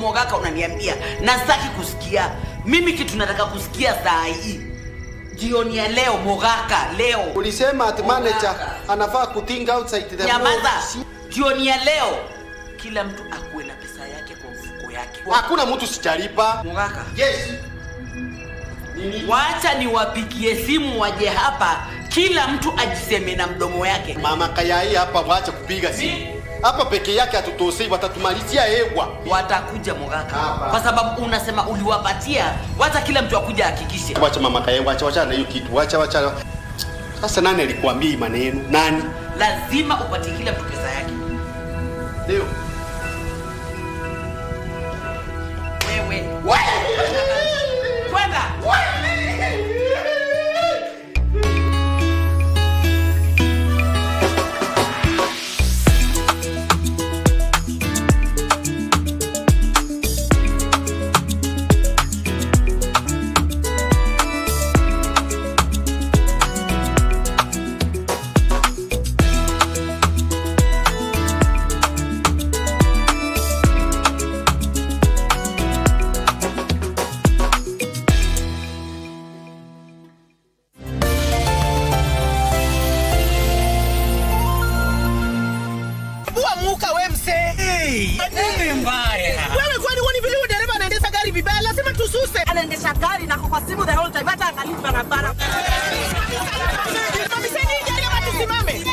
Mogaka unaniambia na sitaki kusikia. Mimi kitu nataka kusikia saa hii. Jioni ya leo Mogaka leo. Ulisema ati manager anafaa kutinga outside the Nyamaza. Jioni ya leo kila mtu akuwe na pesa yake kwa mfuko yake. Hakuna mtu sijalipa. Mogaka. Yes. Wacha niwapigie simu waje hapa, kila mtu ajiseme na mdomo yake. Mama Kayai hapa wacha kupiga simu. Hapa peke yake hatutosei, watatumalizia hewa. Watakuja Mogaka. Kwa sababu unasema uliwapatia, wacha kila mtu akuja hakikishe. Wacha Mama Kayai, wacha na hiyo kitu. Wacha. Sasa nani alikuambia hii maneno? Nani? Lazima upatie kila mtu pesa yake. Leo. Wewe. Kwenda. Wewe kwani wani vile dereva anaendesha gari vibaya, lazima tususe. Anaendesha gari na kwa simu the whole time, hata angalia barabara. Mamiseni gari ama tusimame.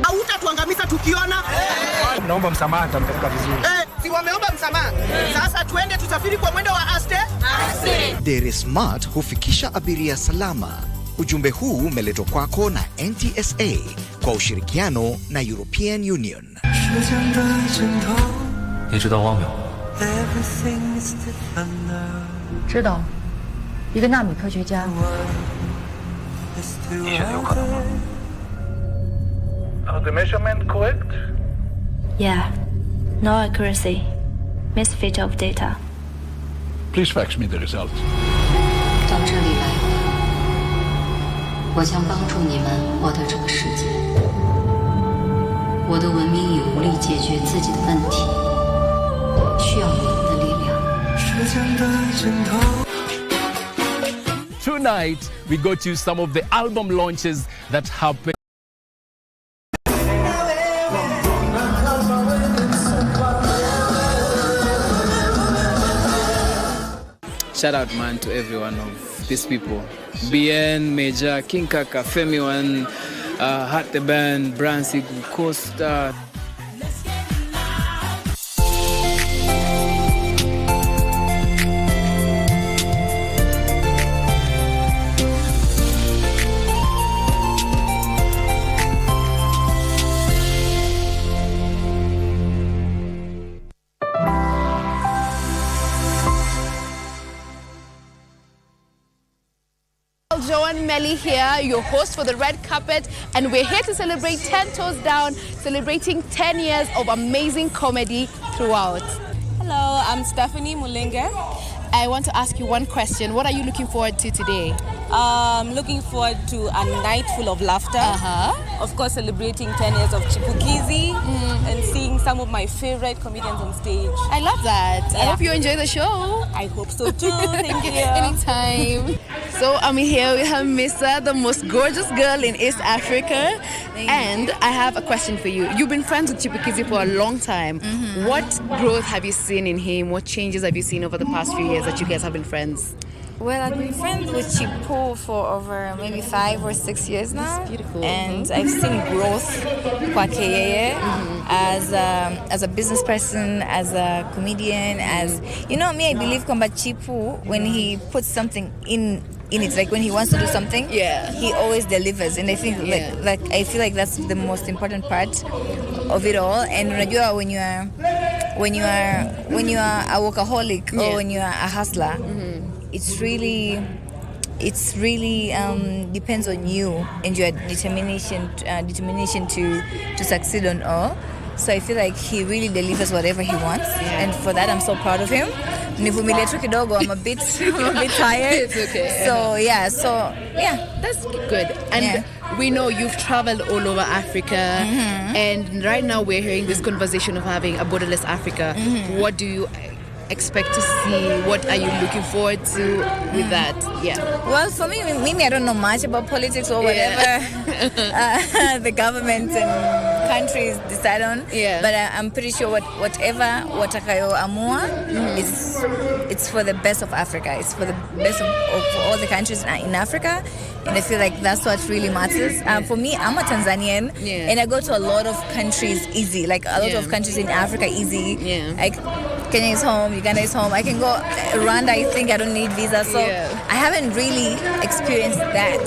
Hautatuangamiza tukiona. Naomba msamaha, nitampeleka vizuri. Si wameomba msamaha. Sasa tuende tusafiri kwa mwendo wa aste. Dere Smart hufikisha abiria salama. Ujumbe huu umeletwa kwako na NTSA kwa ushirikiano na European Union. 你知道汪淼？知道，一个纳米科学家。你觉得有可能吗？ Are the measurement correct? Yeah, no accuracy, misfit of data. Please fax me the results. 到这里来，我将帮助你们获得这个世界。我的文明已无力解决自己的问题，需要你们的力量。 Tonight, we go to some of the album launches that happened. Shout out, man, to every one of these people. BN, Major, King Kaka, Femi One, Hat the Band, Brancy, Costa. Joan Melly here, your host for the red carpet, and we're here to celebrate 10 Toes Down, celebrating 10 years of amazing comedy throughout. Hello, I'm Stephanie Mulenge. I want to ask you one question. What are you looking forward to today? Looking forward to a night full of laughter. Of course, celebrating 10 years of Chipukeezy and seeing some of my favorite comedians on stage. I love that. Yeah. I hope you enjoy the show. I hope so too. Thank you. Anytime. So I'm here with her Missa, the most gorgeous girl in East Africa. And I have a question for you. You've been friends with Chipukeezy for a long time. What growth have you seen in him? What changes have you seen over the past few years that you guys have been friends? Well, I've been friends with Chipu for over maybe 5 or 6 years now. That's beautiful. And I've seen growth kwa Keyeye as a business person, as a comedian, as you know me, I believe kwamba Chipu, when he puts something in it, like when he wants to do something, he always delivers. And I think like I feel like that's the most important part of it all. And unajua when you are a workaholic or when you are a hustler, it's really depends on you and your determination to succeed on all. So I feel like he really delivers whatever he wants, and for that I'm so proud of him. Nivumilie tu kidogo, I'm a bit tired. It's okay. So yeah, that's good. And we know you've traveled all over Africa, and right now we're hearing this conversation of having a borderless Africa. What do you expect to see? What are you looking forward to with that? Well, for me, I don't know much about politics or whatever the government and countries decide on. But I'm pretty sure whatever watakayo amua it's for the best of Africa. It's for the best of all the countries in Africa. And I feel like that's what really matters. For me, I'm a Tanzanian, and I go to a lot of countries easy. Like a lot of countries in Africa easy. Like Kenya is home, Uganda is home. I can go Rwanda. I think I don't need visa, so I haven't really experienced that.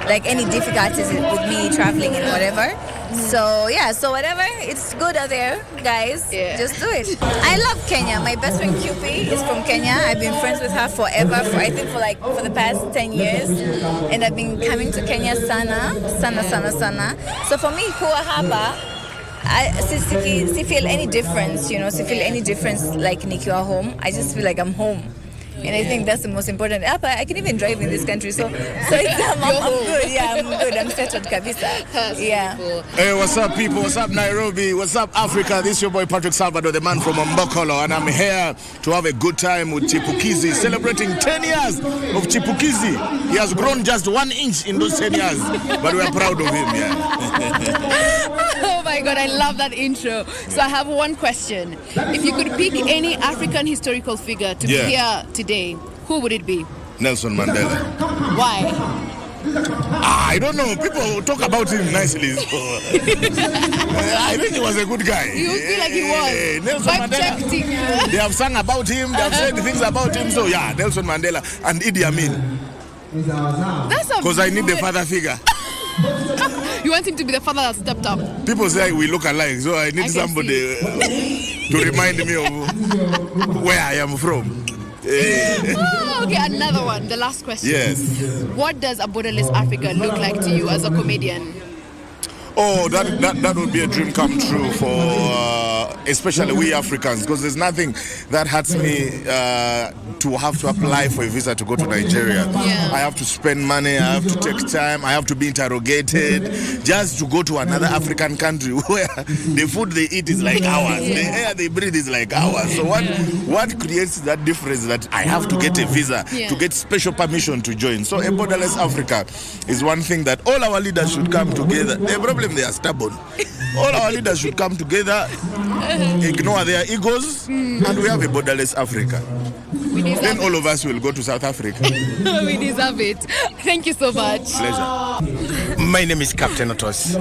Like any difficulties with me traveling and whatever. So whatever, it's good out there, guys. Just do it. I love Kenya. My best friend QP is from Kenya. I've been friends with her forever. For the past 10 years, and I've been coming to Kenya sana. So for me, kuwa hapa, I feel any difference, feel any difference like nikiwa home. I just feel like I'm home. And I think that's the most important. I can even drive in this country, so I'm good. I'm good. I'm settled, kabisa. Hey, what's up, people? What's up, Nairobi? What's up, Africa? This is your boy Patrick Salvador, the man from Mbokolo, and I'm here to have a good time with Chipukeezy, celebrating 10 years of Chipukeezy. He has grown just 1 inch in those 10 years, but we are proud of him. Oh my God, I love that intro. So I have one question. If you could pick any African historical figure to be here today, who would it be? Nelson Mandela. Why? I don't know. People talk about him nicely. So I think he was a good guy. You feel like he was? Nelson Mandela. They have sung about him. They have said things about him. So Nelson Mandela and Idi Amin. Because I need the father figure. You want him to be the father that stepped up? People say we look alike, so I need somebody to remind me of where I am from. Okay, another one. The last question. Yes. What does a borderless Africa look like to you as a comedian? Oh, that would be a dream come true for especially we Africans, because there's nothing that hurts me to have to apply for a visa to go to Nigeria. I have to spend money, I have to take time, I have to be interrogated just to go to another African country where the food they eat is like ours, the air they breathe is like ours. So what creates that difference that I have to get a visa to get special permission to join? So a borderless Africa is one thing that all our leaders should come together. The problem, they are stubborn. All our leaders should come together, ignore their egos, and we have a borderless Africa. Then all of us will go to South Africa. We deserve it. Thank you so much. Pleasure. My name is Captain Otos.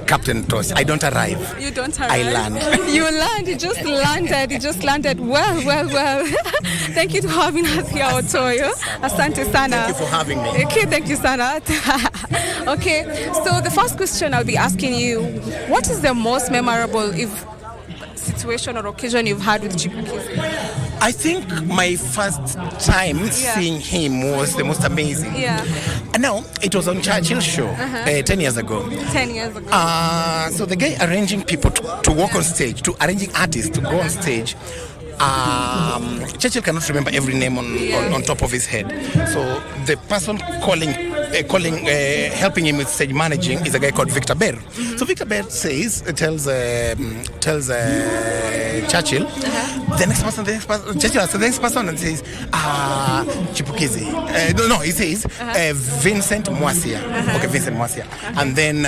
Captain Otos. I don't arrive. You don't arrive? I land. You land. You just landed. You just landed. Well. Thank you for having us here, Otoyo. Asante sana. Thank you for having me. Okay, thank you, sana. Okay, so the first question I'll be asking you, what is the most memorable situation or occasion you've had with Chipukeezy? I think my first time seeing him was the most amazing. No, it was on Churchill's show 10 years ago. 10 years ago. So the guy arranging people to walk on stage, to arranging artists to go on stage. Churchill cannot remember every name on top of his head. So the person helping him with stage managing is a guy called Victor Bear. So Victor Bear tells Churchill, the next person, Churchill asks the next person and says, Chipukeezy. He says, Vincent Mwasia. Okay, Vincent Mwasia. And then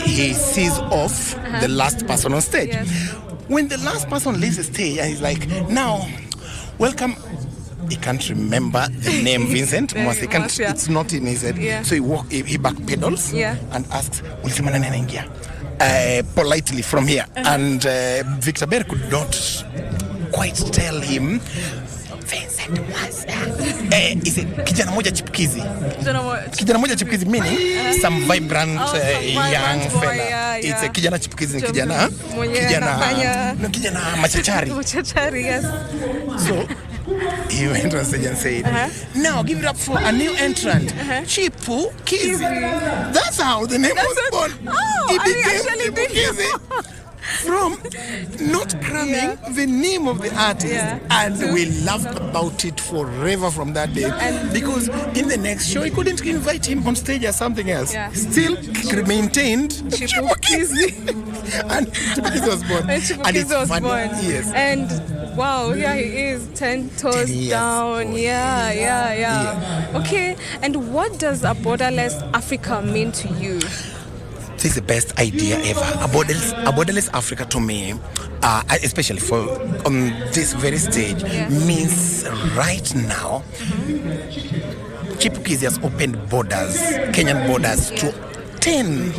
he sees off the last person on stage. When the last person leaves the stage, and he's like, now, welcome. He can't remember the name Vincent Mwasia. It's not in his head. So he backpedals and asks, politely from here. And Victor Bear could not quite tell him, Vincent Mwasia. He said, kijana moja Chipukeezy. Kijana moja Chipukeezy meaning some vibrant young fella. It's a kijana Chipukeezy, kijana machachari. Machachari, yes. So he went on stage and said, now give it up for a new entrant, Chipukeezy. That's how the name was born. Oh, he became Chipukeezy. from not cramming the name of the artist. And we laughed about it forever from that day. Because in the next show, I couldn't invite him on stage as something else. Still maintained Chipukeezy. And Chipukeezy was born. And it's was funny. Born. Yes. And wow, here he is, 10 toes down. Yeah. Okay, and what does a borderless Africa mean to you? This is the best idea ever. A borderless Africa to me, especially for on this very stage, means right now, Chipukeezy has opened borders, Kenyan borders, to 10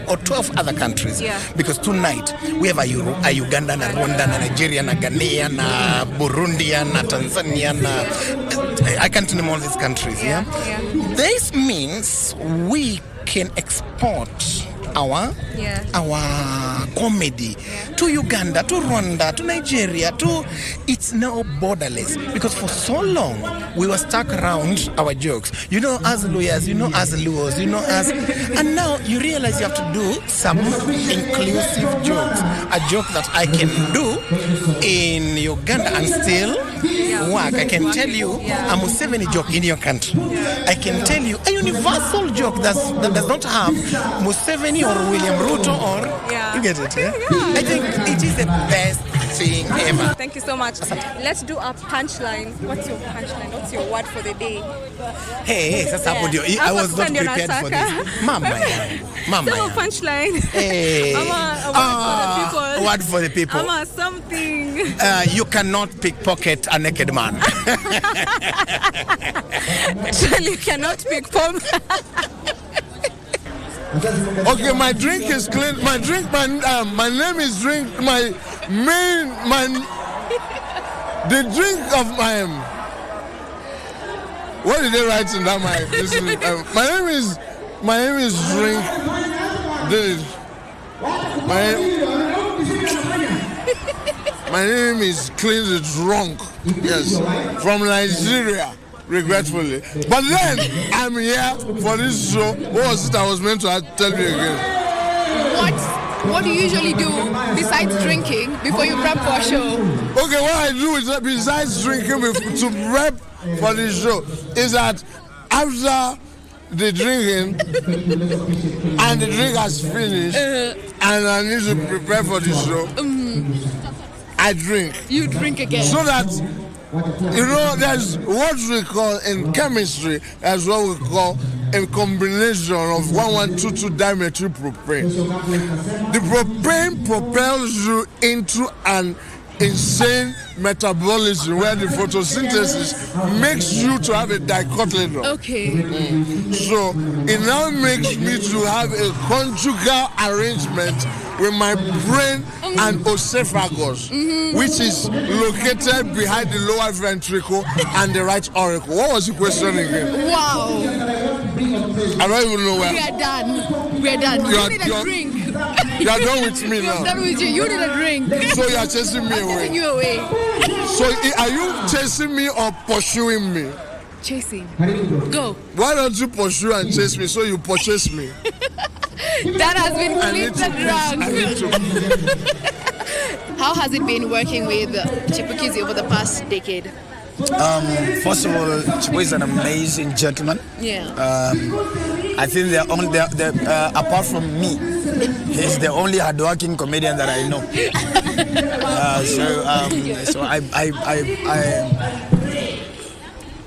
or 12 other countries. Because tonight we have a Uganda, a Rwanda, a Nigeria, a Ghanaian, a Burundi, a Tanzania, I can't name all these countries. This means we can export our comedy to Uganda, to Rwanda, to Nigeria, it's now borderless. Because for so long we were stuck around our jokes. You know, as lawyers, you know, as Luos, you know, as, and now you realize you have to do some inclusive jokes. A joke that I can do in Uganda and still work. I can tell you a Museveni joke in your country. I can tell you a universal joke that does not have Museveni or William Ruto or you get it. I think it is the best thing ever. Thank you so much. Let's do a punchline. What's your punchline? What's your word for the day? Hey, sasa hapo ndio. I was not prepared for this. Mama. So punchline. Hey. Word for the people. Ama something. You cannot pickpocket a naked man. Actually, you cannot pickpocket. Okay, my drink is clean. My name is drink. The drink of what did they write in that my name is drink. My name is clean the drunk. Yes, from Nigeria. Regretfully, but then I'm here for this show. What was it I was meant to tell you again? What do you usually do besides drinking before you prep for a show? Okay, what I do is that besides drinking to prep for the show is that after the drinking and the drink has finished and I need to prepare for the show, I drink. You drink again. So that you know, there's what we call in chemistry, that's what we call a combination of 1,1,2,2 dimethylpropane. The propane propels you into an insane metabolism where the photosynthesis makes you to have a dicotyledon. Okay. So it now makes me to have a conjugal arrangement with my brain and esophagus, which is located behind the lower ventricle and the right auricle. What was the question again? Wow. I don't even know where. We are done. You need a drink. You are done with me now. I'm done with you. You need a drink. So you are chasing me away. Chasing you away. So are you chasing me or pursuing me? Chasing. Go. Why don't you pursue and chase me so you purchase me? That has been clipped and drunk. How has it been working with Chipukeezy over the past decade? First of all, Chipu is an amazing gentleman. I think apart from me, he's the only hardworking comedian that I know.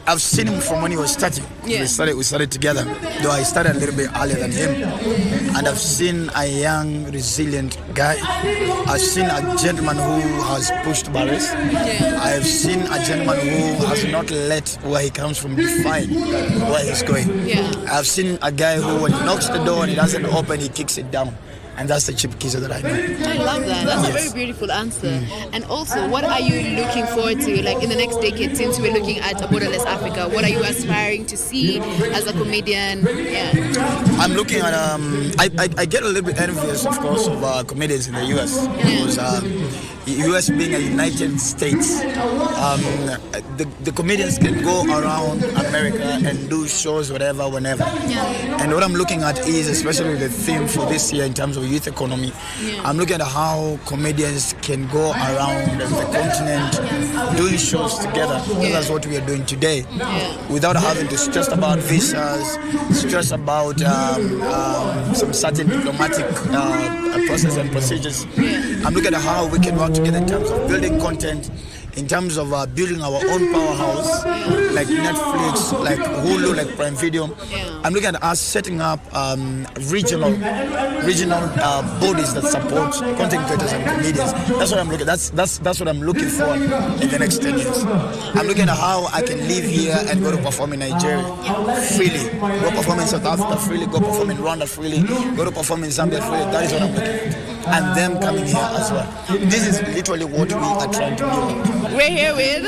I've seen him from when he was starting. We started together, though I started a little bit earlier than him. And I've seen a young, resilient guy. I've seen a gentleman who has pushed barriers. I've seen a gentleman who has not let where he comes from define where he's going. I've seen a guy who, when he knocks the door and it doesn't open, he kicks it down. And that's the Chipukeezy that I know. I love that. That's a very beautiful answer. And also, what are you looking forward to, like in the next decade, since we're looking at a borderless Africa? What are you aspiring to see as a comedian? I'm looking at, I get a little bit envious, of course, of comedians in the US. Because, US being a United States, the comedians can go around America and do shows whatever, whenever. And what I'm looking at is, especially the theme for this year in terms of youth economy, I'm looking at how comedians can go around the continent doing shows together. That's what we are doing today, without having to stress about visas, stress about some certain diplomatic process and procedures. I'm looking at how we can work together in terms of building content, in terms of building our own powerhouse, like Netflix, like Hulu, like Prime Video. I'm looking at us setting up regional bodies that support content creators and comedians. That's what I'm looking. That's what I'm looking for in the next 10 years. I'm looking at how I can live here and go to perform in Nigeria freely, go perform in South Africa freely, go perform in Rwanda freely, go to perform in Zambia freely. That is what I'm looking at. And them coming here as well. This is literally what we are trying to do. We're here with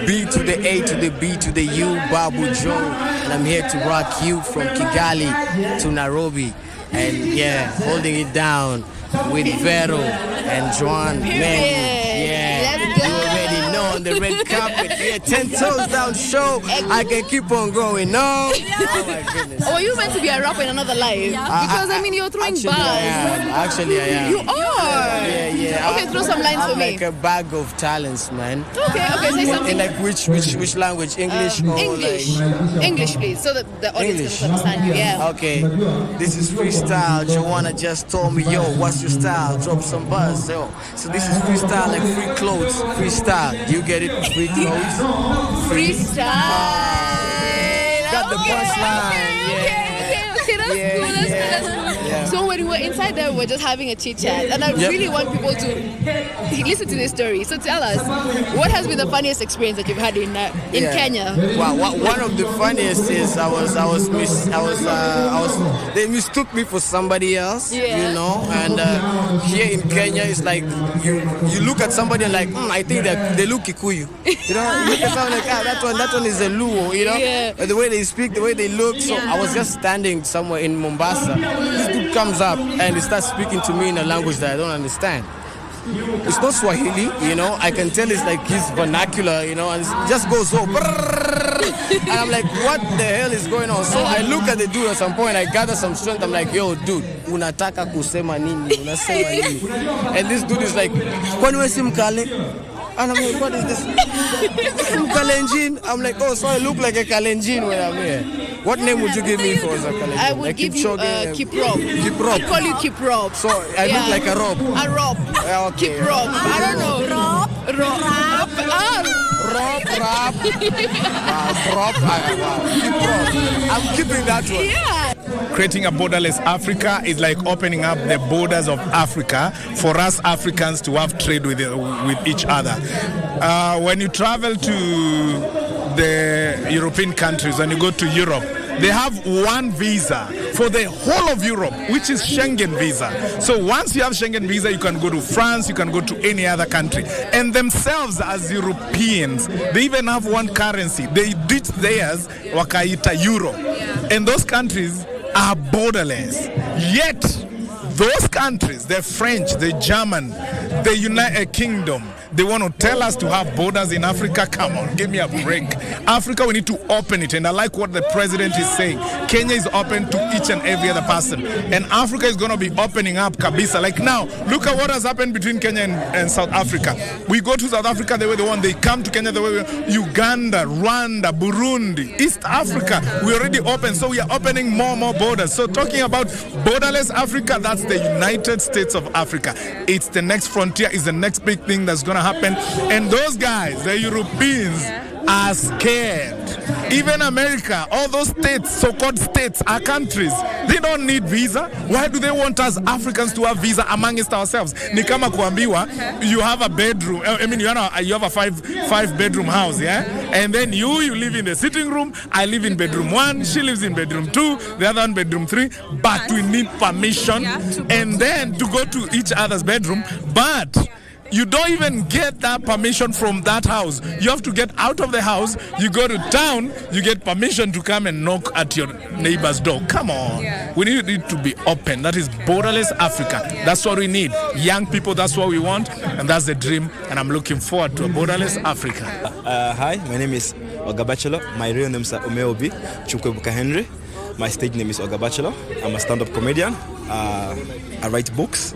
B to the A to the B to the U, Babu Joe, and I'm here to rock you from Kigali to Nairobi, and yeah, holding it down with Vero and Juan Mendy. Yeah, you already know on the red carpet. Yeah, 10 toes down show. I can keep on going. No. Oh my goodness. Or you meant to be a rapper in another life? Because I mean, you're throwing bars. Actually, I am. You are. Yeah. Okay, throw some lines for me. I'm like a bag of talents, man. Okay, say something. In like which language? English or English? Like... English, please, so that the audience can understand you. Yeah. Okay. This is freestyle. Joanna just told me, yo, what's your style? Drop some buzz, yo. So this is freestyle, like free clothes. Freestyle. Do you get it? Free clothes. Freestyle. Got the punchline. Okay, that's cool. So when we were inside there, we were just having a chit chat, and I really want people to listen to this story. So tell us, what has been the funniest experience that you've had in Kenya? Wow, one of the funniest is they mistook me for somebody else, you know. And here in Kenya, it's like you look at somebody and like, I think they look Kikuyu, you know. You look at someone like, that one is a Luo, you know. Yeah. The way they speak, the way they look. So I was just standing somewhere in Mombasa. This dude comes up and he starts speaking to me in a language that I don't understand. It's not Swahili, you know. I can tell it's like his vernacular, you know, and it just goes so. And I'm like, what the hell is going on? So I look at the dude at some point, I gather some strength. I'm like, yo, dude, unataka kusema nini? Unasema nini? And this dude is like, kwani wewe si Mkale? And I'm like, what is this? Kalenjin. I'm like, oh, so I look like a Kalenjin when I'm here. What name would you give me for as a Kalenjin? I would give you Kiprop. Kiprop. I call you Kiprop. So I look like a rob. A rob. Okay. Kiprop. I don't know. Rap. I'm keeping that one. Yeah. Creating a borderless Africa is like opening up the borders of Africa for us Africans to have trade with each other. When you travel to the European countries, when you go to Europe, they have one visa for the whole of Europe, which is Schengen visa. So once you have Schengen visa, you can go to France, you can go to any other country. And themselves as Europeans, they even have one currency. They ditch theirs, wakaita euro. And those countries are borderless. Yet, those countries, the French, the German, the United Kingdom, they want to tell us to have borders in Africa. Come on, give me a break. Africa, we need to open it. And I like what the president is saying. Kenya is open to each and every other person. And Africa is going to be opening up kabisa. Like now, look at what has happened between Kenya and South Africa. We go to South Africa the way they want. They come to Kenya the way we want. Uganda, Rwanda, Burundi, East Africa. We already open. So we are opening more and more borders. So talking about borderless Africa, that's the United States of Africa. It's the next frontier. It's the next big thing that's going to happen. And those guys, the Europeans, are scared. Even America, all those states, so-called states, are countries. They don't need visa. Why do they want us Africans to have visa amongst ourselves? Ni kama kuambiwa, you have a bedroom. I mean, you have a five bedroom house, yeah? And then you live in the sitting room. I live in bedroom 1. She lives in bedroom 2. The other one bedroom 3. But we need permission and then to go to each other's bedroom. But You don't even get that permission from that house. You have to get out of the house. You go to town. You get permission to come and knock at your neighbor's door. Come on. Yeah. We need it to be open. That is borderless Africa. That's what we need. Young people, that's what we want. And that's the dream. And I'm looking forward to a borderless Africa. Hi, my name is Oga Bachelor. My real name is Umeobi Chipukeezy Henry. My stage name is Oga Bachelor. I'm a stand-up comedian. I write books.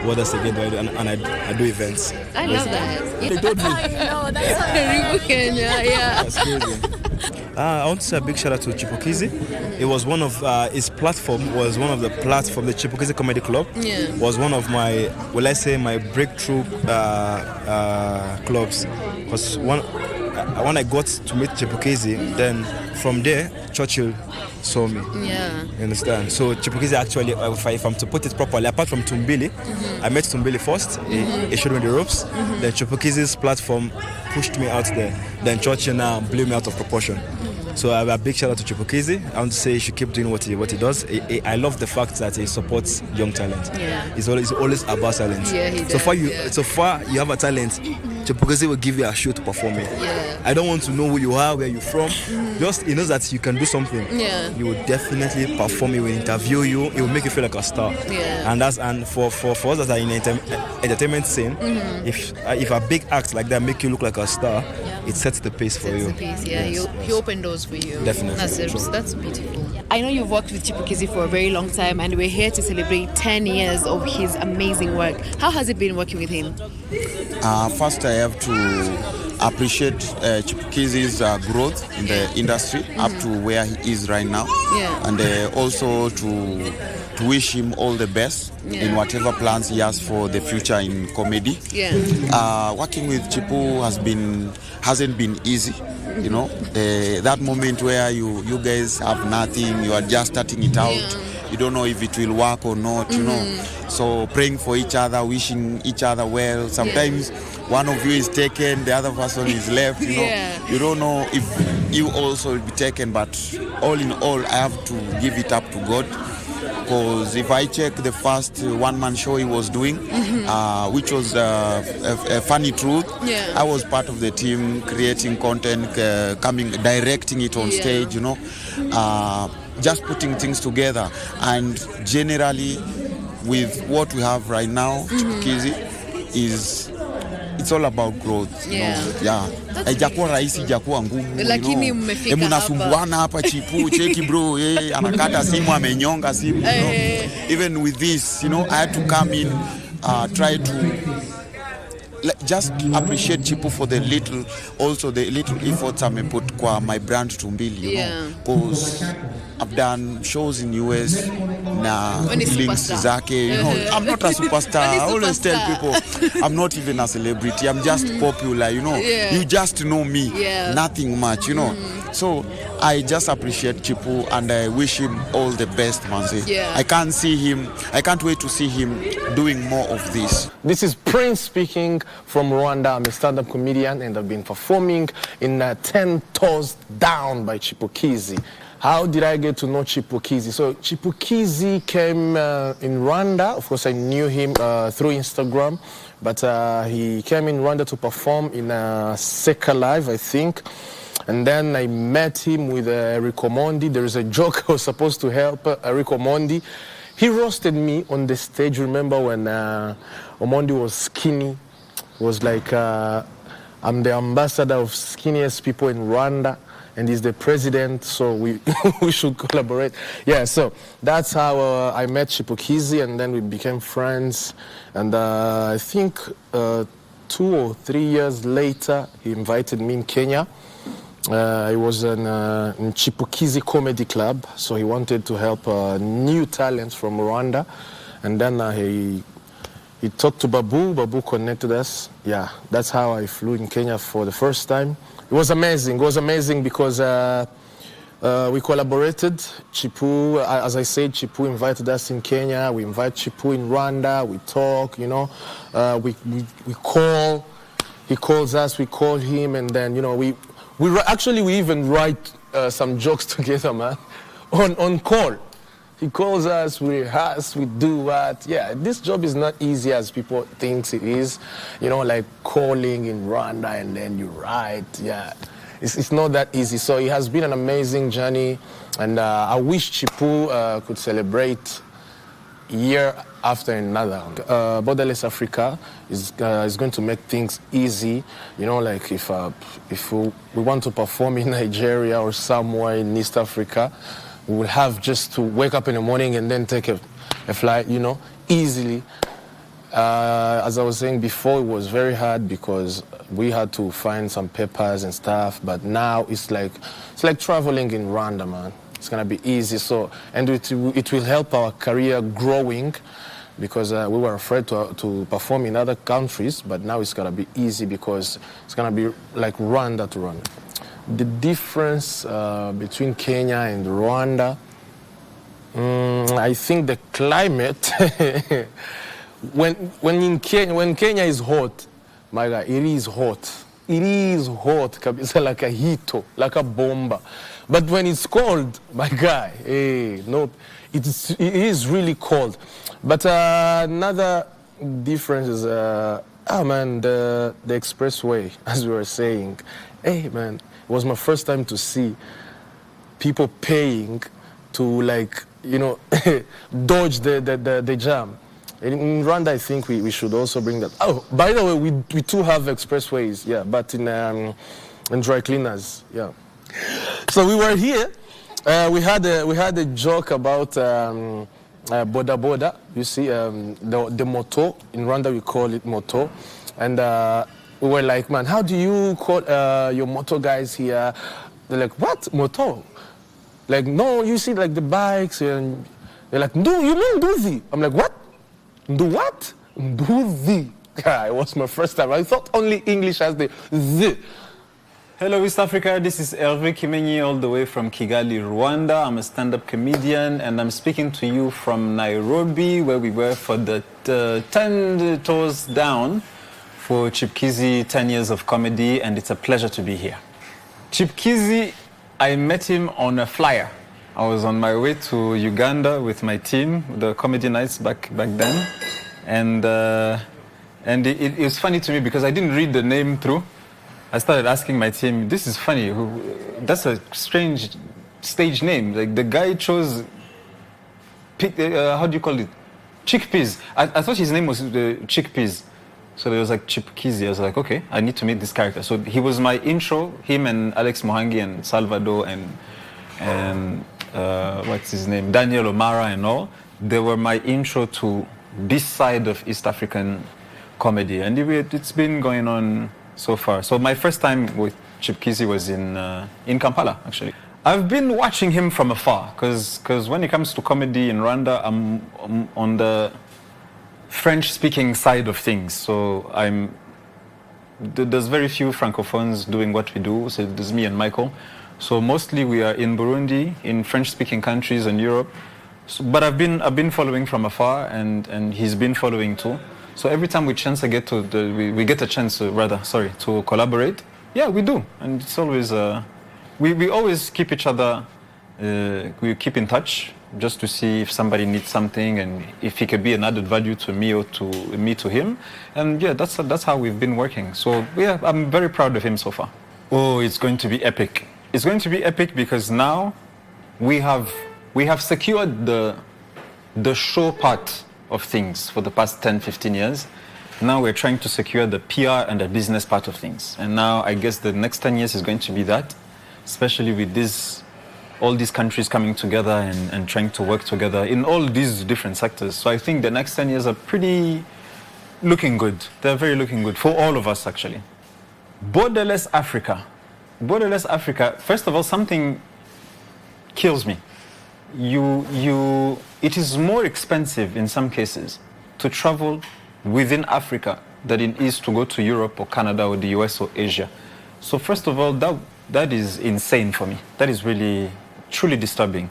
What else again do I do? And I do events. I love that. They told me. I know, that's Ribu Kenya, yeah. That's crazy. I want to say a big shout out to Chipukeezy. It was one of his platform was one of the platform. The Chipukeezy Comedy Club was one of my, well, I say my breakthrough clubs. Because when I got to meet Chipukeezy, then from there Churchill saw me. Yeah. You understand? So Chipukeezy actually, if I'm to put it properly, apart from Tumbili, I met Tumbili first. He showed me the ropes. Then Chipukeezy's platform pushed me out there. Then Churchill now blew me out of proportion. So I have a big shout out to Chipukeezy. I want to say he should keep doing what he does. I love the fact that he supports young talent. Yeah. He's always about talent. Yeah, he does, So far you have a talent, Chipukeezy will give you a show to perform it. Yeah. I don't want to know who you are, where you're from. Just he knows that you can do something. Yeah. He will definitely perform. He will interview you. He will make you feel like a star. Yeah. And for us that are in entertainment scene, if a big act like that make you look like a star, it sets the pace for you. The pace, yeah. Yes. He opened doors for you. Definitely. That's beautiful. I know you've worked with Chipukeezy for a very long time, and we're here to celebrate 10 years of his amazing work. How has it been working with him? First, I have to appreciate Chipukeezy's growth in the industry up to where he is right now, and also to wish him all the best in whatever plans he has for the future in comedy. Working with Chipu hasn't been easy. You know, that moment where you guys have nothing, you are just starting it out. You don't know if it will work or not, you know. So praying for each other, wishing each other well. Sometimes one of you is taken, the other person is left, you know. You don't know if you also will be taken, but all in all, I have to give it up to God. Because if I check the first one-man show he was doing, which was a funny truth, I was part of the team creating content, directing it on stage, you know, just putting things together. And generally, with what we have right now, Chipukeezy it's all about growth. Haijakuwa rahisi, haijakuwa ngumu. Lakini mmefika hapa. Mnasumbuana hapa Chipu, cheki bro, anakata simu, amenyonga simu, you know. Even with this, you know, I had to come in, try to just appreciate Chipu for the little efforts I put kwa my brand Tumbili, you know, because I've done shows in US na links zake, you know. I'm not a superstar. I always tell people I'm not even a celebrity. I'm just popular, you know. You just know me, nothing much, you know. So I just appreciate Chipu and I wish him all the best, Manzi. I can't wait to see him doing more of this. This is Prince speaking from Rwanda. I'm a stand-up comedian and I've been performing in 10 Toes Down by Chipukeezy. How did I get to know Chipukeezy? So Chipukeezy came in Rwanda. Of course, I knew him through Instagram, but he came in Rwanda to perform in Seka Live, I think. And then I met him with Rico Mondi. There is a joke I was supposed to help Rico Mondi. He roasted me on the stage. Remember when Omondi was skinny? Was like, I'm the ambassador of skinniest people in Rwanda, and he's the president, so we should collaborate. Yeah, so that's how I met Chipukeezy, and then we became friends. And I think 2 or 3 years later, he invited me in Kenya. He was in Chipukeezy Comedy Club, so he wanted to help new talents from Rwanda. And then he talked to Babu. Babu connected us. Yeah, that's how I flew in Kenya for the first time. It was amazing. It was amazing because we collaborated. Chipu, as I said, Chipu invited us in Kenya. We invite Chipu in Rwanda. We talk, you know. We call. He calls us. We call him, and then, you know, we even write some jokes together, man, on call. He calls us, we rehearse, we do what. Yeah, this job is not easy as people think it is. You know, like calling in Rwanda and then you write. Yeah, it's not that easy. So it has been an amazing journey, and I wish Chipu could celebrate year after another. Borderless Africa is going to make things easy. You know, like if we want to perform in Nigeria or somewhere in East Africa, we will have just to wake up in the morning and then take a flight, you know, easily. As I was saying before, it was very hard because we had to find some papers and stuff, but now it's like traveling in Rwanda, man. It's gonna be easy. So, and it will help our career growing, because we were afraid to perform in other countries, but now it's gonna be easy because it's gonna be like Rwanda to Rwanda. The difference between Kenya and Rwanda, I think the climate. when Kenya is hot, my guy, it is hot. It is hot, it's like a hito, like a bomba. But when it's cold, my guy, it is really cold. But another difference is, the expressway, as we were saying. Hey, man, it was my first time to see people paying to, like, you know, dodge the jam. In Rwanda, I think we should also bring that. Oh, by the way, we too have expressways, yeah, but in dry cleaners, yeah. So we were here. We had a joke about boda. You see, the moto in Rwanda we call it moto, and we were like, man, how do you call your moto guys here? They're like, what moto? Like, no, you see, like the bikes, and they're like, no, you mean Nduzi? I'm like, what? Do what? Nduzi. Yeah, it was my first time. I thought only English has the Z. Hello, East Africa. This is Hervé Kimenyi, all the way from Kigali, Rwanda. I'm a stand-up comedian, and I'm speaking to you from Nairobi, where we were for the 10 tours down for Chipukeezy 10 years of comedy, and it's a pleasure to be here. Chipukeezy, I met him on a flyer. I was on my way to Uganda with my team, the comedy nights back then, and it was funny to me because I didn't read the name through. I started asking my team, this is funny, that's a strange stage name. Like, the guy chose, how do you call it? Chickpeas. I thought his name was Chickpeas. So there was like Chipukeezy. I was like, okay, I need to meet this character. So he was my intro, him and Alex Mohangi and Salvador and what's his name, Daniel O'Mara and all. They were my intro to this side of East African comedy. And it's been going on so far. So my first time with Chipukeezy was in Kampala, actually. I've been watching him from afar, because when it comes to comedy in Rwanda, I'm on the French-speaking side of things. So there's very few Francophones doing what we do. So there's me and Michael. So mostly we are in Burundi, in French-speaking countries and Europe. So, but I've been following from afar, and he's been following too. So every time we get a chance to collaborate, yeah, we do, and it's always we always keep each other, we keep in touch just to see if somebody needs something and if he could be an added value to me or to me to him, and yeah, that's how we've been working. So yeah, I'm very proud of him so far. Oh, it's going to be epic. It's going to be epic because now we have secured the show part of things for the past 10-15 years. Now we're trying to secure the PR and the business part of things. And now I guess the next 10 years is going to be that, especially with all these countries coming together and trying to work together in all these different sectors. So I think the next 10 years are pretty looking good. They're very looking good for all of us, actually. Borderless Africa. Borderless Africa, first of all, something kills me. It is more expensive in some cases to travel within Africa than it is to go to Europe or Canada or the US or Asia. So first of all, that is insane for me. That is really, truly disturbing.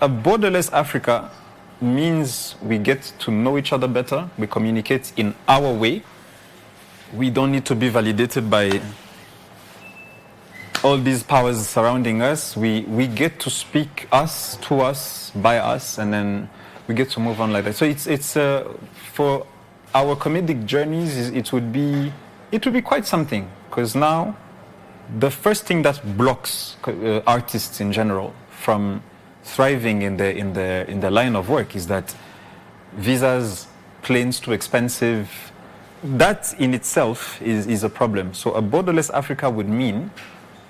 A borderless Africa means we get to know each other better. We communicate in our way. We don't need to be validated by all these powers surrounding us, we get to speak us, to us, by us, and then we get to move on like that. So it's for our comedic journeys, it would be quite something, because now the first thing that blocks artists in general from thriving in the line of work is that visas, planes too expensive. That in itself is a problem. So a borderless Africa would mean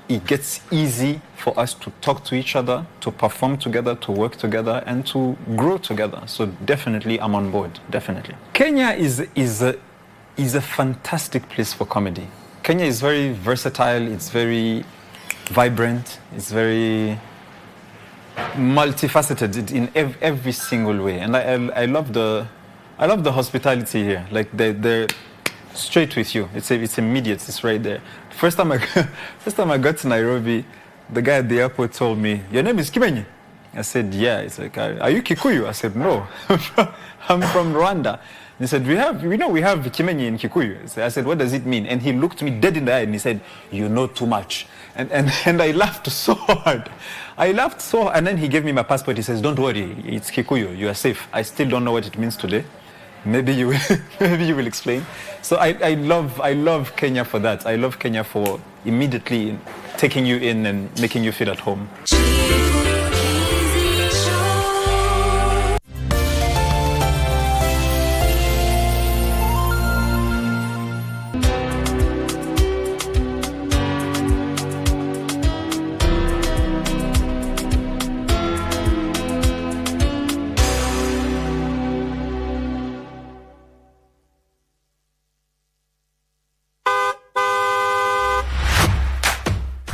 it gets easy for us to talk to each other, to perform together, to work together, and to grow together. So definitely I'm on board, definitely. Kenya is a fantastic place for comedy. Kenya is very versatile, it's very vibrant, it's very multifaceted in every single way. And I love the hospitality here. Like they're straight with you. It's immediate. It's right there. First time I got to Nairobi, the guy at the airport told me, "Your name is Kimenyi?" I said, "Yeah." He's like, "Are you Kikuyu?" I said, "No, I'm from Rwanda." He said, we have Kimenyi in Kikuyu. I said, "What does it mean?" And he looked me dead in the eye and he said, "You know too much." And I laughed so hard. And then he gave me my passport. He says, "Don't worry, it's Kikuyu. You are safe." I still don't know what it means today. Maybe you will explain. So I love Kenya for that. I love Kenya for immediately taking you in and making you feel at home.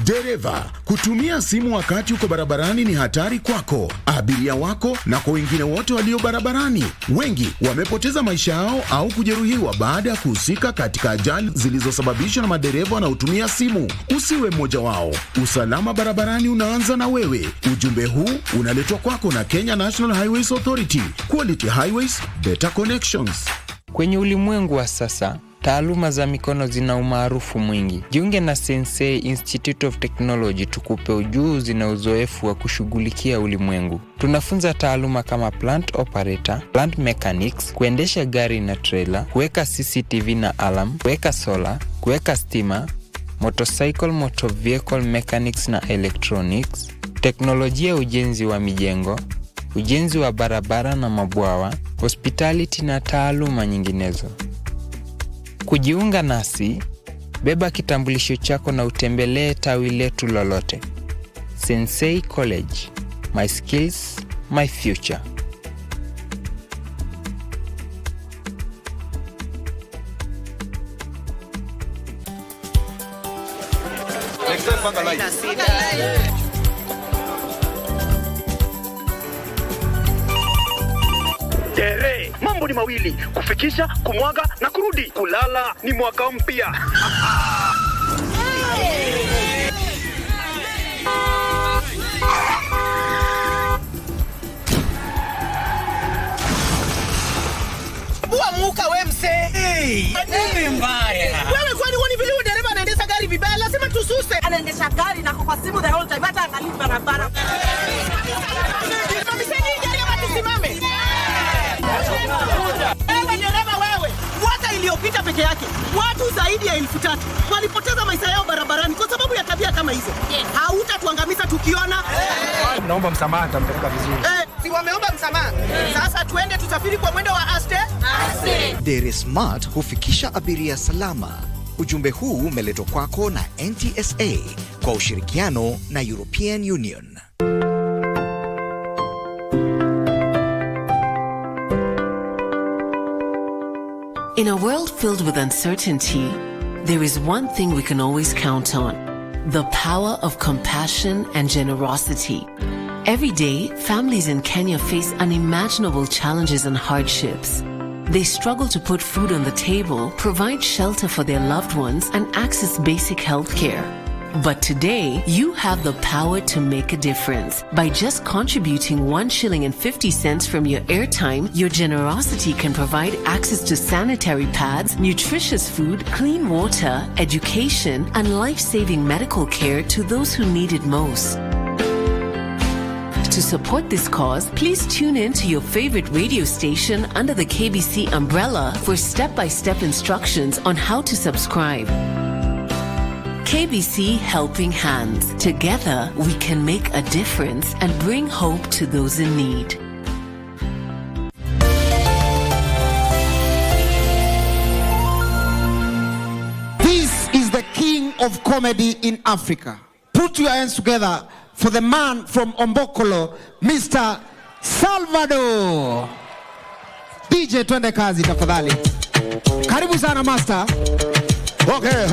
Dereva, kutumia simu wakati uko barabarani ni hatari kwako, abiria wako na kwa wengine wote walio barabarani. Wengi wamepoteza maisha yao au kujeruhiwa baada ya kuhusika katika ajali zilizosababishwa na madereva wanaotumia simu. Usiwe mmoja wao. Usalama barabarani unaanza na wewe. Ujumbe huu unaletwa kwako na Kenya National Highways Authority. Quality Highways, better connections. Kwenye ulimwengu wa sasa, taaluma za mikono zina umaarufu mwingi. Jiunge na Sensei Institute of Technology tukupe ujuzi na uzoefu wa kushughulikia ulimwengu. Tunafunza taaluma kama plant operator, plant mechanics, kuendesha gari na trailer, kuweka CCTV na alarm, kuweka solar, kuweka stima, motorcycle, motor vehicle mechanics na electronics, teknolojia ujenzi wa mijengo, ujenzi wa barabara na mabwawa, hospitality na taaluma nyinginezo. Kujiunga nasi, beba kitambulisho chako na utembelee tawi letu lolote. Sensei College, my skills, my future. Tere, mambo ni mawili, kufikisha, kumwaga na kurudi. Kulala ni mwaka mpya. Muka we mse. Nini mbaya? Wewe kwani wani vile dereva anaendesha gari vibaya? Lazima tususe. Anaendesha gari na kwa simu the whole time hata angalia barabara. Mamiseni dereva tusimame. Wewe dereva wewe. Mwaka iliyopita peke yake watu zaidi ya 3,000 walipoteza maisha yao barabarani kwa sababu ya tabia kama hizo. Hautatuangamiza tukiona. Naomba msamaha, nitampeleka vizuri. Si wameomba msamaha. Sasa tuende tusafiri kwa mwendo wa aste. Dere Smart hufikisha abiria salama. Ujumbe huu umeletwa kwako na NTSA kwa ushirikiano na European Union. In a world filled with uncertainty, there is one thing we can always count on: the power of compassion and generosity. Every day, families in Kenya face unimaginable challenges and hardships. They struggle to put food on the table, provide shelter for their loved ones, and access basic health care. But today, you have the power to make a difference. By just contributing 1 shilling and 50 cents from your airtime, your generosity can provide access to sanitary pads, nutritious food, clean water, education, and life-saving medical care to those who need it most. To support this cause, please tune in to your favorite radio station under the KBC umbrella for step-by-step instructions on how to subscribe. KBC Helping Hands. Together, we can make a difference and bring hope to those in need. This is the king of comedy in Africa. Put your hands together for the man from Ombokolo, Mr. Salvador. DJ, twende kazi tafadhali. Karibu sana master. Okay.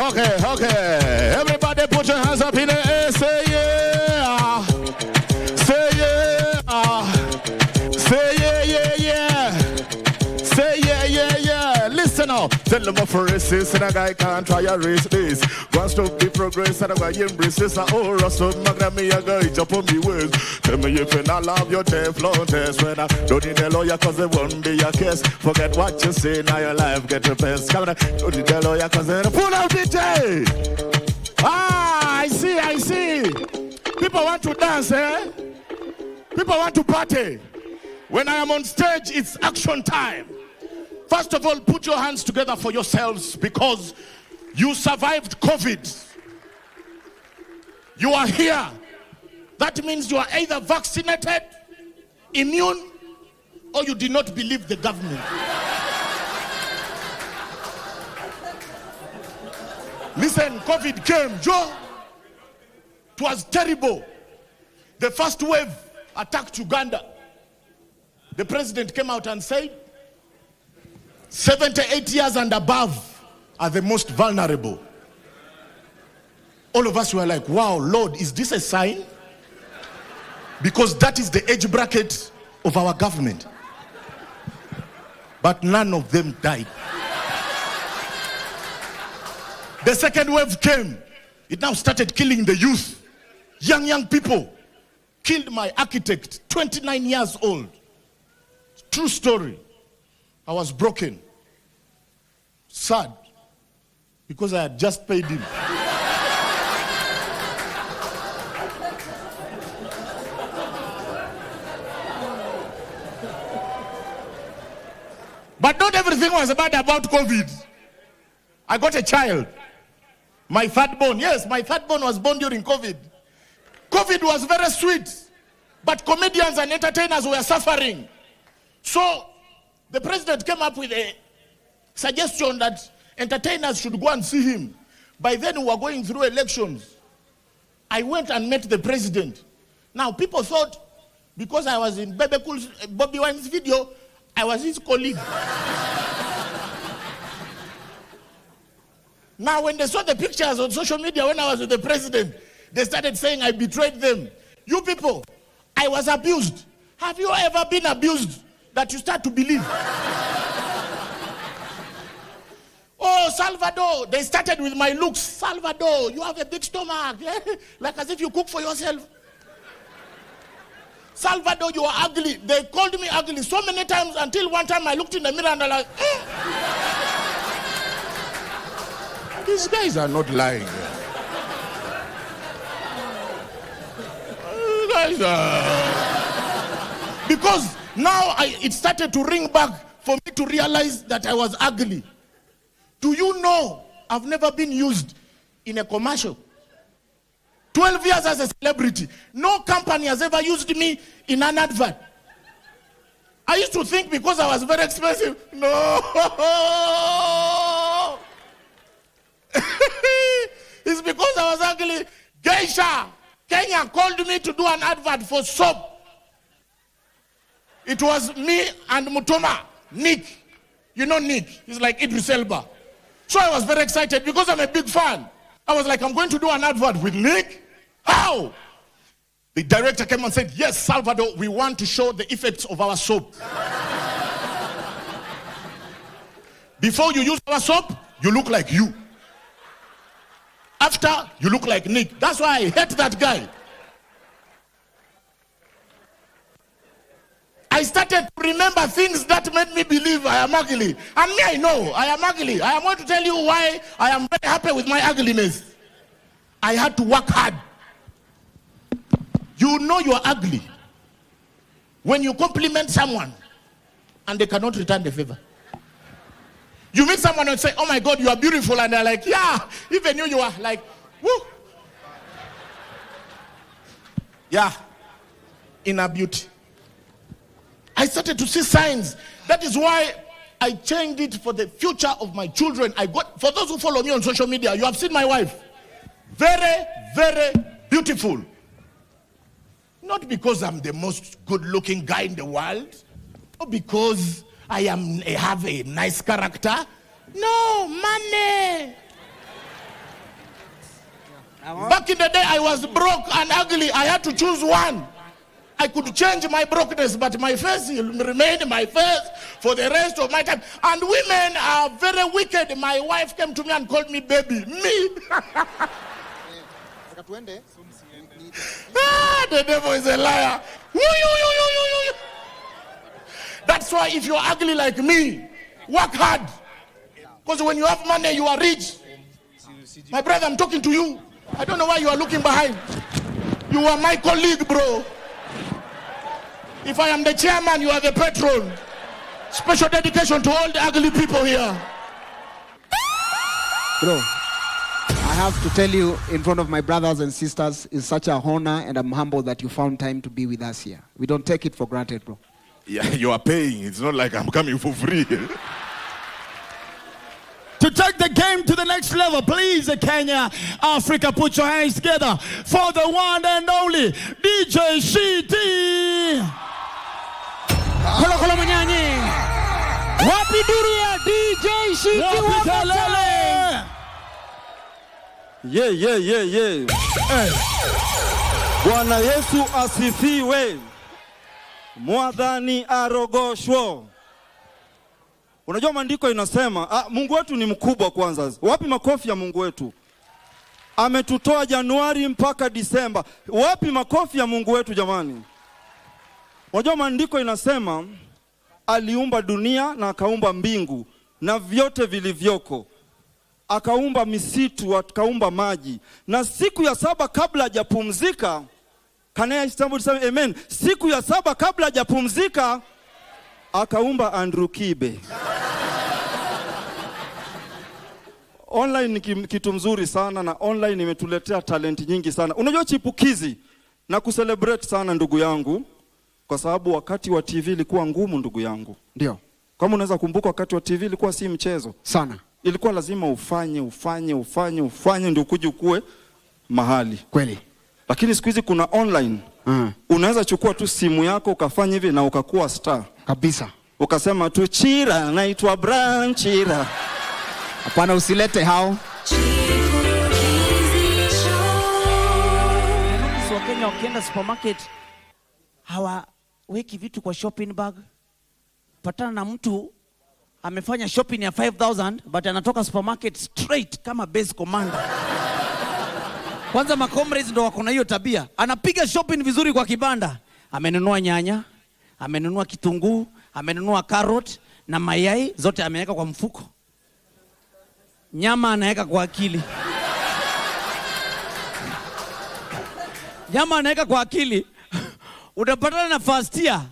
Everybody put your hands up in the air. Say yeah. Say yeah. Say yeah. Say yeah. Listen up. Tell them of for resist and a guy can't try to race this. Go stop the progress and a guy embrace this. Oh, Russell, me a guy jump on me words. Tell me if you not love your Teflon test. When I don't need a lawyer cause it won't be your case. Forget what you say, now your life get the best. Come on, don't need a lawyer cause it pull out DJ. I see. People want to dance, eh? People want to party. When I am on stage, it's action time. First of all, put your hands together for yourselves because you survived COVID. You are here. That means you are either vaccinated, immune, or you did not believe the government. Listen, COVID came, Joe. It was terrible. The first wave attacked Uganda. The president came out and said, 78 years and above are the most vulnerable. All of us were like, wow, Lord, is this a sign? Because that is the age bracket of our government. But none of them died. The second wave came. It now started killing the youth. Young people. Killed my architect, 29 years old. True story. I was broken. Sad. Because I had just paid him. But not everything was bad about COVID. I got a child. My third born. Yes, my third born was born during COVID. COVID was very sweet. But comedians and entertainers were suffering. So the president came up with a suggestion that entertainers should go and see him. By then we were going through elections. I went and met the president. Now people thought because I was in Bobby Wine's video, I was his colleague. Now when they saw the pictures on social media when I was with the president, they started saying I betrayed them. You people, I was abused. Have you ever been abused that you start to believe? Oh, Salvador, they started with my looks. Salvador, you have a big stomach. Like as if you cook for yourself. Salvador, you are ugly. They called me ugly so many times until one time I looked in the mirror and I was like, These guys are not lying. Because now it started to ring back for me to realize that I was ugly. Do you know I've never been used in a commercial? 12 years as a celebrity. No company has ever used me in an advert. I used to think because I was very expensive. No. It's because I was ugly. Geisha, Kenya called me to do an advert for soap. It was me and Mutoma, Nick. You know Nick, he's like Idris Elba. So I was very excited because I'm a big fan. I was like, I'm going to do an advert with Nick. How? The director came and said, yes, Salvador, we want to show the effects of our soap. Before you use our soap, you look like you. After, you look like Nick. That's why I hate that guy. I started to remember things that made me believe I am ugly. And me, I know I am ugly. I am going to tell you why I am very happy with my ugliness. I had to work hard. You know you are ugly when you compliment someone and they cannot return the favor. You meet someone and say, oh my God, you are beautiful. And they're like, yeah, even you are like, woo. Yeah, inner beauty. I started to see signs. That is why I changed it for the future of my children. For those who follow me on social media, you have seen my wife. Very, very beautiful. Not because I'm the most good-looking guy in the world, or because I have a nice character. No, money. Back in the day, I was broke and ugly. I had to choose one. I could change my brokenness, but my face will remain my face for the rest of my time. And women are very wicked. My wife came to me and called me baby. Me. The devil is a liar. That's why if you're ugly like me, work hard. Because when you have money, you are rich. My brother, I'm talking to you. I don't know why you are looking behind. You are my colleague, bro. If I am the chairman, you are the patron. Special dedication to all the ugly people here. Bro, I have to tell you in front of my brothers and sisters, it's such an honor and I'm humbled that you found time to be with us here. We don't take it for granted, bro. Yeah, you are paying. It's not like I'm coming for free. To take the game to the next level, please, Kenya, Africa, put your hands together for the one and only DJ Shiti. Kolo kolo manyanyi. Wapi duria DJ Shiti wapatale. Yeah. Bwana Yesu asifiwe. Mwadhani arogoshwo. Unajua maandiko inasema, Mungu wetu ni mkubwa kwanza. Wapi makofi ya Mungu wetu? Ametutoa Januari mpaka Disemba. Wapi makofi ya Mungu wetu jamani? Unajua maandiko inasema, aliumba dunia na akaumba mbingu na vyote vilivyoko. Akaumba misitu, akaumba maji. Na siku ya 7 kabla hajapumzika, kanaya Istanbul say amen. Siku ya 7 kabla hajapumzika, akaumba Andrew Kibe. Online ni kitu mzuri sana na online imetuletea talent nyingi sana. Unajua Chipukeezy na kucelebrate sana ndugu yangu kwa sababu wakati wa TV ilikuwa ngumu ndugu yangu. Ndio. Kama unaweza kumbuka wakati wa TV ilikuwa si mchezo. Sana. Ilikuwa lazima ufanye ndio ukuje ukue mahali. Kweli. Lakini siku hizi kuna online. Unaweza chukua tu simu yako ukafanya hivi na ukakuwa star. Kabisa. Ukasema tu Chira, naitwa Brian Chira. Hapana, usilete hao. So Kenya wakienda supermarket hawaweki vitu kwa shopping bag. Patana na mtu amefanya shopping ya 5,000 but anatoka supermarket straight kama base commander. Kwanza macomrades ndo wako na hiyo tabia. Anapiga shopping vizuri kwa kibanda. Amenunua nyanya, amenunua kitunguu, amenunua carrot na mayai zote ameweka kwa mfuko. Nyama anaweka kwa akili. Nyama anaweka kwa akili. Unapatana na first year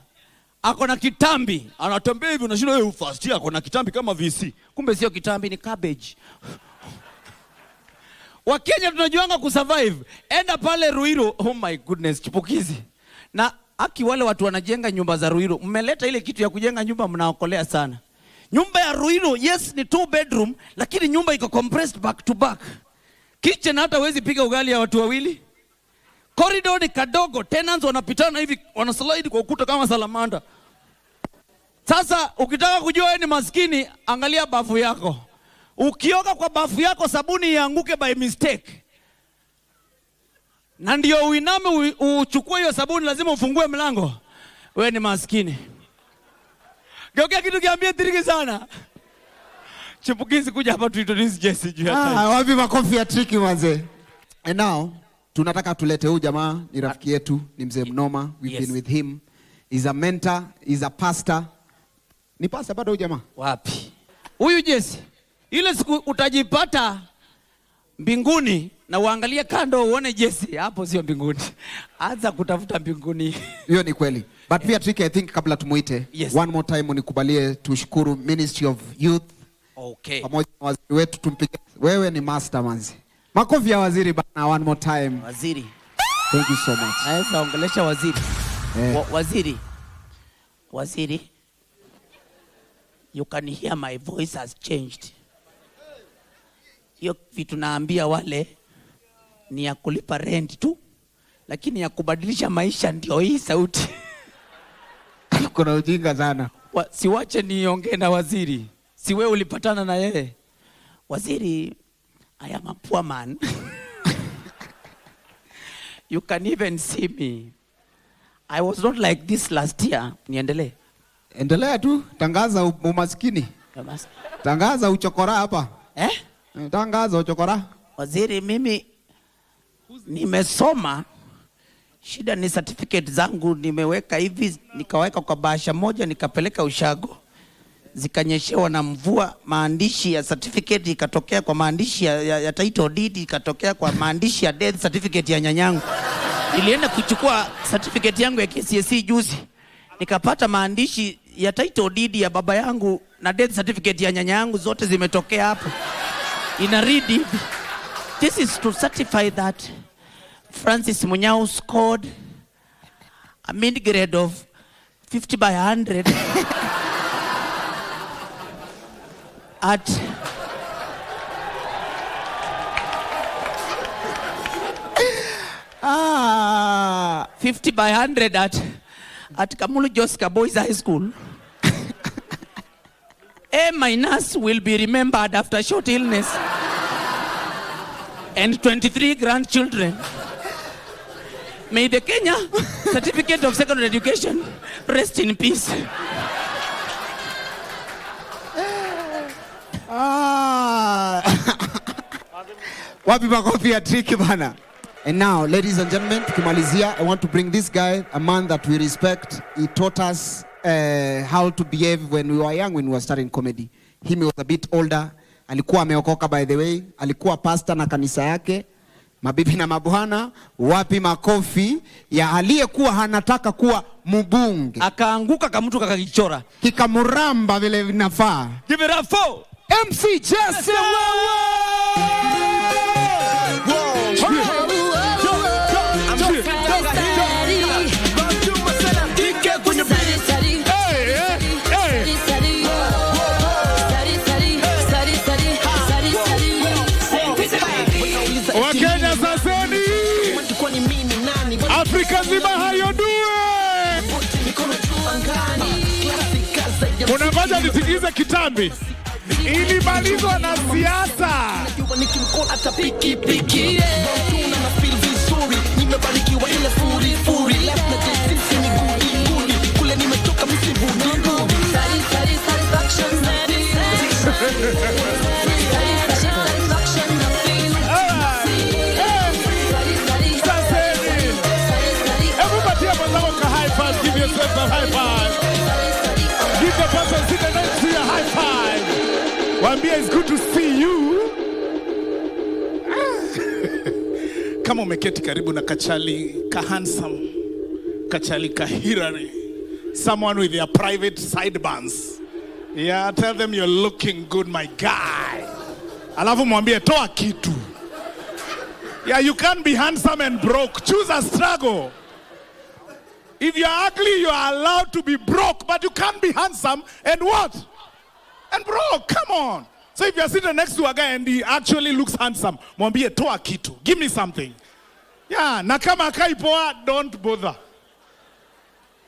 ako na kitambi. Anatembea hivi unashinda wewe first year ako na kitambi kama VC. Kumbe sio kitambi, ni cabbage. Wakenya tunajuanga kusurvive. Enda pale Ruiru, oh my goodness, Chipukeezy. Na aki wale watu wanajenga nyumba za Ruiru, mmeleta ile kitu ya kujenga nyumba mnaokolea sana. Nyumba ya Ruiru, yes ni 2 bedroom, lakini nyumba iko compressed back to back. Kitchen hata huwezi piga ugali ya watu wawili. Corridor ni kadogo, tenants wanapitana hivi, wanaslide kwa ukuta kama salamanda. Sasa ukitaka kujua wewe ni maskini, angalia bafu yako. Ukioga kwa bafu yako sabuni ianguke by mistake. Na ndio uiname uchukue hiyo sabuni lazima ufungue mlango. Wewe ni maskini. Geukia kitu kiambie tiriki sana. Chipukeezy kuja hapa tuintroduce Jesse juu ya time. Wapi makofi ya Tricky manze. And now tunataka tulete huyu jamaa, ni rafiki yetu, ni mzee mnoma. We've been with him. He's a mentor, he's a pastor. Ni pastor bado huyu jamaa? Wapi? Huyu Jesse, ile siku utajipata mbinguni na uangalie kando uone Jesse, hapo sio mbinguni. Anza kutafuta mbinguni. Hiyo ni kweli. But pia Tricky, I think kabla tumuite, one more time unikubalie tushukuru Ministry of Youth. Okay. Pamoja na waziri wetu tumpige. Wewe ni master manzi. Makofi ya waziri bana, one more time. Waziri. Thank you so much. Naweza ongelesha waziri. Waziri. Waziri. You can hear my voice has changed. Hiyo vitu naambia wale ni ya kulipa rent tu, lakini ya kubadilisha maisha ndio hii sauti. Kuna ujinga sana. Siwache niongee na waziri. Si wewe ulipatana na yeye. Waziri, I am a poor man. You can even see me. I was not like this last year. Niendelee. Endelea tu, tangaza umaskini. Tangaza uchokora hapa. Tangaza uchokora. Waziri, mimi nimesoma. Shida ni certificate zangu nimeweka hivi, nikaweka kwa bahasha moja, nikapeleka ushago. Zikanyeshewa na mvua, maandishi ya certificate ikatokea kwa maandishi ya title deed, ikatokea kwa maandishi ya death certificate ya nyanyangu. Nilienda kuchukua certificate yangu ya KCSE juzi, nikapata maandishi ya title deed ya baba yangu na death certificate ya nyanyangu, zote zimetokea hapo. Ina read hivi. This is to certify that Francis Munyao scored a mid grade of 50 by 100 at Ah, 50 by 100 at Kamulu Joska Boys High School. A- will be remembered after short illness. And 23 grandchildren. May the Kenya Certificate of Secondary Education rest in peace. Wapi makofi ya Tricky bana. And now, ladies and gentlemen, tukimalizia, I want to bring this guy, a man that we respect. He taught us how to behave when we were young, when we were starting comedy. He was a bit older. Alikuwa ameokoka, by the way. Alikuwa pastor na kanisa yake. Mabibi na mabwana, wapi makofi ya aliyekuwa hanataka kuwa mbunge. Akaanguka kama mtu kakakichora. Kikamuramba vile vinafaa. Give it up for MC Jesse. Wakenya saseni, Afrika nzima hayodue. Unangoja nitikize kitambi ilimalizwa na siasa. Give yourself a high five. Give the person sitting next to you a high five. Wambia, it's good to see you. Kama umeketi karibu na kachali ka handsome, kachali ka hirari, someone with their private sideburns. Yeah, tell them you're looking good, my guy. Alafu mwambie toa kitu. Yeah, you can't be handsome and broke. Choose a struggle. If you're ugly, you are allowed to be broke, but you can't be handsome and what? And broke, come on. So if you're sitting next to a guy and he actually looks handsome, mwambie toa kitu. Give me something. Yeah, na kama akai poa, don't bother.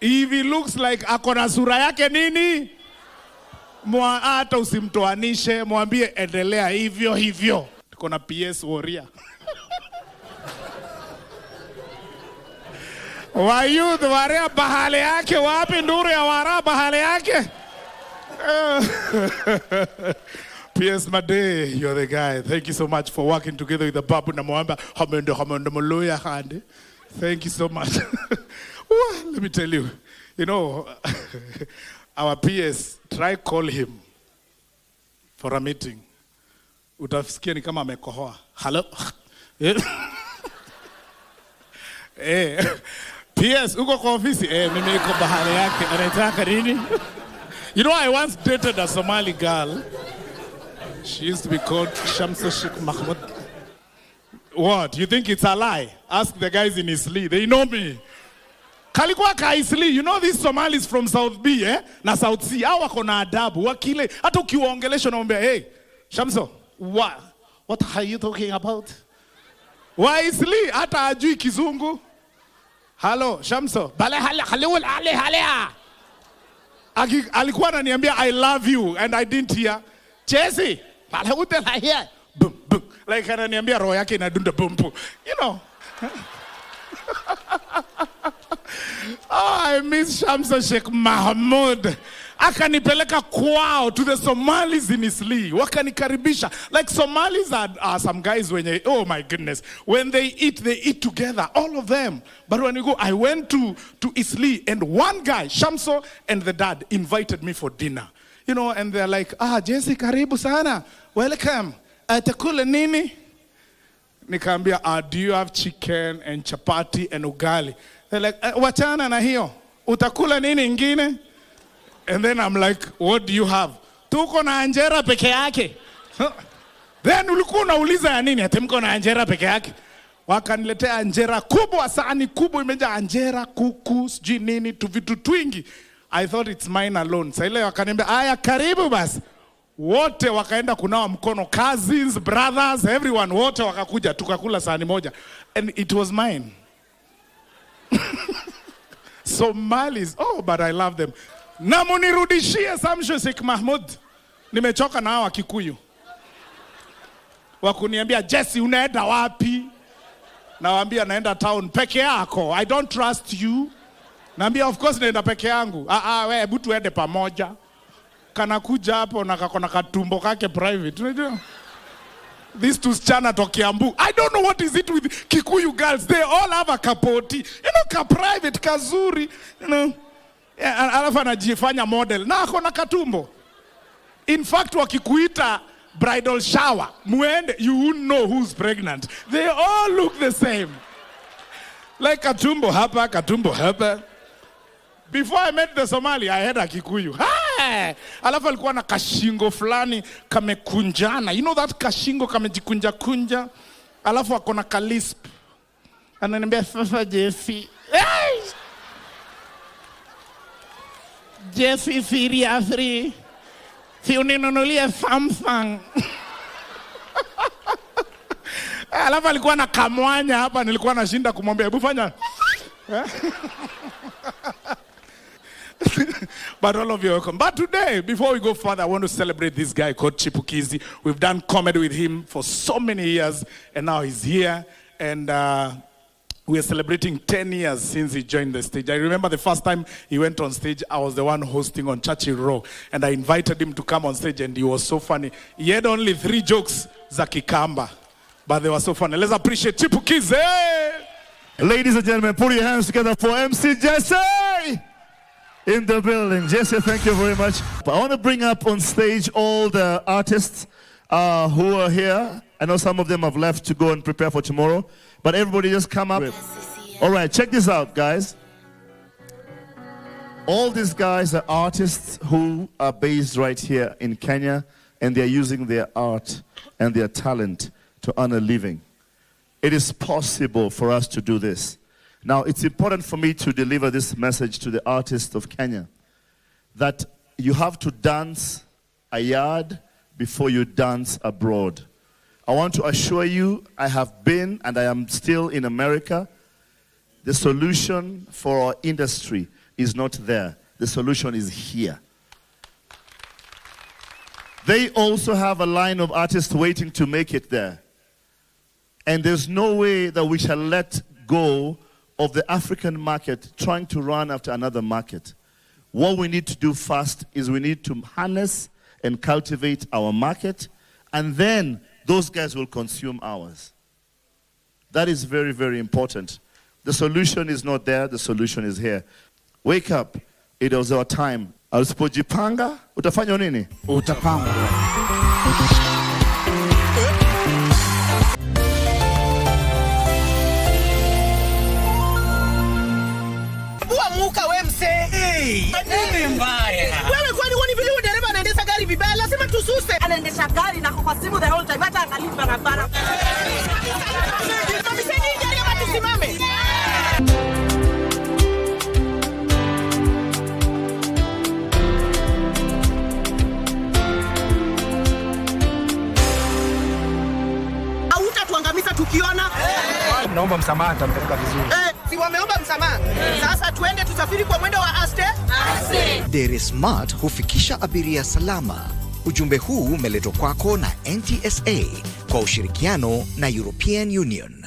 If he looks like akona sura yake nini, hata usimtoanishe, mwambie endelea hivyo hivyo. Tuko na PS Warrior. Wayuth warea bahale yake, wapi nduru ya wara bahale yake? P.S. Made, you're the guy. Thank you so much for working together with the Babu Namwamba. Thank you so much. Well, let me tell you, our PS, try call him for a meeting. Utasikia ni kama amekohoa. Hello? PS, uko kwa ofisi? Mimi niko bahari yake. Anataka nini? I once dated a Somali girl. She used to be called Shamsa Sheikh Mahmoud. What? You think it's a lie? Ask the guys in Isli. They know me. Kalikuwa ka Isli. You know these Somalis from South B, na South C. Hao wako na adabu. Wakile. Hata ukiwaongelesha unaambia, hey, Shamso, what are you talking about? Wa Isli. Hata ajui kizungu. Hello, Shamso. Bale halea. Alikuwa ananiambia, I love you. And I didn't hear. Chesi. Bale here. Boom, boom. Like ananiambia roho yake inadunda boom, boom. Oh, I miss Shamsa Sheikh Mahmoud. Akanipeleka kwao to the Somalis in Isli. Wakanikaribisha. Like Somalis are some guys oh my goodness. When they eat together, all of them. But when you go, I went to Isli and one guy, Shamso and the dad, invited me for dinner. And they're like, Jesse, karibu sana. Welcome. Atakula nini? Nikaambia, do you have chicken and chapati and ugali? They're like, wachana na hiyo. Utakula nini ingine? And then I'm like, what do you have? Tuko na anjera peke yake. Then ulikuwa unauliza ya nini? Ati mko na anjera peke yake. Wakaniletea anjera kubwa, sahani kubwa imejaa anjera, kuku, sijui nini, vitu twingi. I thought it's mine alone. Sasa ile wakaniambia, aya karibu basi. Wote wakaenda kunawa mkono, cousins, brothers, everyone, wote wakakuja, tukakula sahani moja. And it was mine. Somalis, but I love them. Na munirudishie Shamsa Sheikh Mahmoud. Nimechoka na hawa Kikuyu. Wakuniambia, Jesse, unaenda wapi? Nawaambia naenda town peke yako. I don't trust you. Naambia, of course naenda peke yangu. Wewe hebu tuende pamoja. Kanakuja hapo na kakona katumbo kake private. Unajua? These two chana to Kiambu. I don't know what is it with Kikuyu girls. They all have a kapoti. Ka private, kazuri. Alafu anajifanya model. Na akona katumbo. In fact, wakikuita bridal shower, muende, you won't know who's pregnant. They all look the same. Like katumbo hapa. Before I met the Somali, I had a Kikuyu. Alafu alikuwa na kashingo fulani kamekunjana. You know that kashingo kamejikunja. Alafu akona kalisp. Ananiambia, sasa Jesse. Jesse seriously. Si uninunulie Samsung. Alafu alikuwa na kamwanya hapa, nilikuwa nashinda kumwambia, hebu fanya. But all of you are welcome. But today, before we go further, I want to celebrate this guy called Chipukeezy. We've done comedy with him for so many years, and now he's here. And we are celebrating 10 years since he joined the stage. I remember the first time he went on stage, I was the one hosting on Churchill Row. And I invited him to come on stage, and he was so funny. He had only 3 jokes za Kikamba, but they were so funny. Let's appreciate Chipukeezy. Ladies and gentlemen, put your hands together for MC Jesse in the building. Jesse, thank you very much. I want to bring up on stage all the artists who are here. I know some of them have left to go and prepare for tomorrow, but everybody just come up. All right, check this out, guys. All these guys are artists who are based right here in Kenya, and they're using their art and their talent to earn a living. It is possible for us to do this. Now, it's important for me to deliver this message to the artists of Kenya, that you have to dance a yard before you dance abroad. I want to assure you, I have been and I am still in America. The solution for our industry is not there. The solution is here. They also have a line of artists waiting to make it there. And there's no way that we shall let go of the African market trying to run after another market. What we need to do first is we need to harness and cultivate our market, and then those guys will consume ours. That is very, very important. The solution is not there, the solution is here. Wake up, it was our time. Usipojipanga, utafanya nini? Utapanga. Muka we mse. Nini mbaya? Wewe kwani wani vile dereva anaendesha gari vibaya, lazima tususe. Anaendesha gari na kwa simu the whole time hata angalia barabara. Mamiseni gari ama tusimame. Hautatuangamiza tukiona. Naomba msamaha, nitampeleka vizuri. Si wameomba msamaha. Sasa tuende tusafiri kwa mwendo wa aste. Dere Smart hufikisha abiria salama. Ujumbe huu umeletwa kwako na NTSA kwa ushirikiano na European Union.